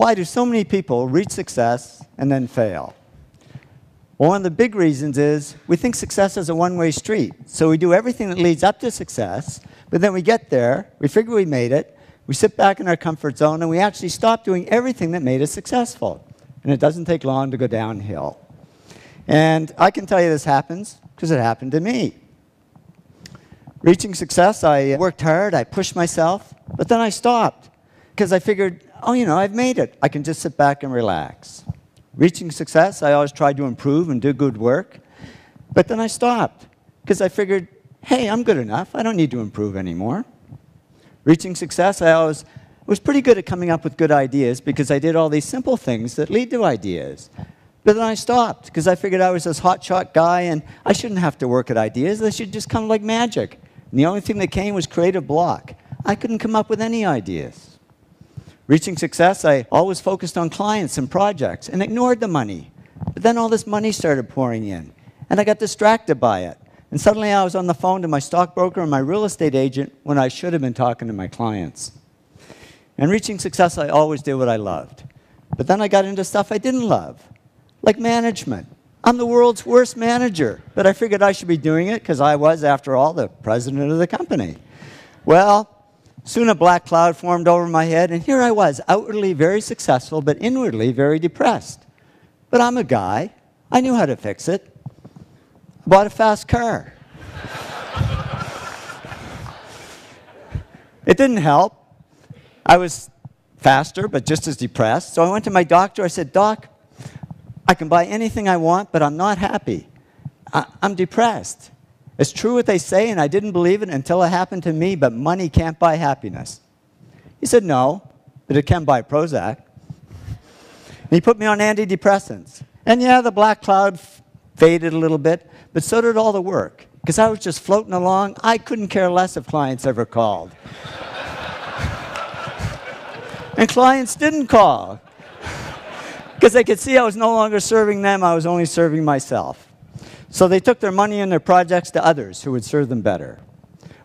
Why do so many people reach success and then fail? Well, one of the big reasons is we think success is a one-way street. So we do everything that leads up to success, but then we get there, we figure we made it, we sit back in our comfort zone, and we actually stop doing everything that made us successful. And it doesn't take long to go downhill. And I can tell you this happens because it happened to me. Reaching success, I worked hard, I pushed myself, but then I stopped because I figured, oh, you know, I've made it. I can just sit back and relax. Reaching success, I always tried to improve and do good work, but then I stopped because I figured, hey, I'm good enough. I don't need to improve anymore. Reaching success, I always was pretty good at coming up with good ideas because I did all these simple things that lead to ideas. But then I stopped because I figured I was this hotshot guy and I shouldn't have to work at ideas. They should just come like magic. And the only thing that came was creative block. I couldn't come up with any ideas. Reaching success, I always focused on clients and projects and ignored the money. But then all this money started pouring in, and I got distracted by it. And suddenly I was on the phone to my stockbroker and my real estate agent when I should have been talking to my clients. And reaching success, I always did what I loved. But then I got into stuff I didn't love, like management. I'm the world's worst manager, but I figured I should be doing it because I was, after all, the president of the company. Well, soon a black cloud formed over my head, and here I was, outwardly very successful, but inwardly very depressed. But I'm a guy. I knew how to fix it. I bought a fast car. It didn't help. I was faster, but just as depressed. So I went to my doctor. I said, Doc, I can buy anything I want, but I'm not happy. I'm depressed. It's true what they say, and I didn't believe it until it happened to me, but money can't buy happiness. He said, no, but it can buy Prozac. And he put me on antidepressants. And yeah, the black cloud faded a little bit, but so did all the work. Because I was just floating along. I couldn't care less if clients ever called. And clients didn't call. Because they could see I was no longer serving them, I was only serving myself. So they took their money and their projects to others who would serve them better.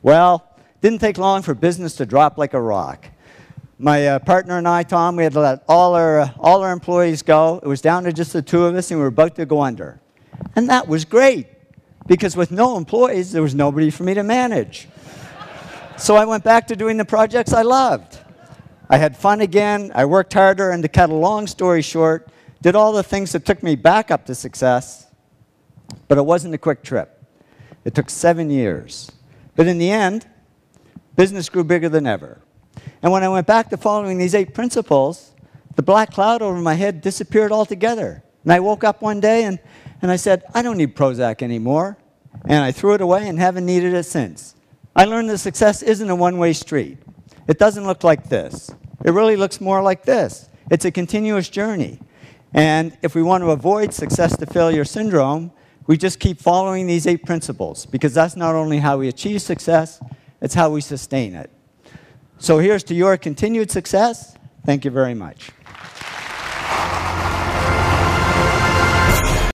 Well, it didn't take long for business to drop like a rock. My partner and I, Tom, we had to let all our employees go. It was down to just the two of us, and we were about to go under. And that was great, because with no employees, there was nobody for me to manage. So I went back to doing the projects I loved. I had fun again, I worked harder, and to cut a long story short, did all the things that took me back up to success, but it wasn't a quick trip. It took 7 years. But in the end, business grew bigger than ever. And when I went back to following these 8 principles, the black cloud over my head disappeared altogether. And I woke up one day and I said, I don't need Prozac anymore. And I threw it away and haven't needed it since. I learned that success isn't a one-way street. It doesn't look like this. It really looks more like this. It's a continuous journey. And if we want to avoid success to failure syndrome, we just keep following these 8 principles, because that's not only how we achieve success, it's how we sustain it. So here's to your continued success. Thank you very much.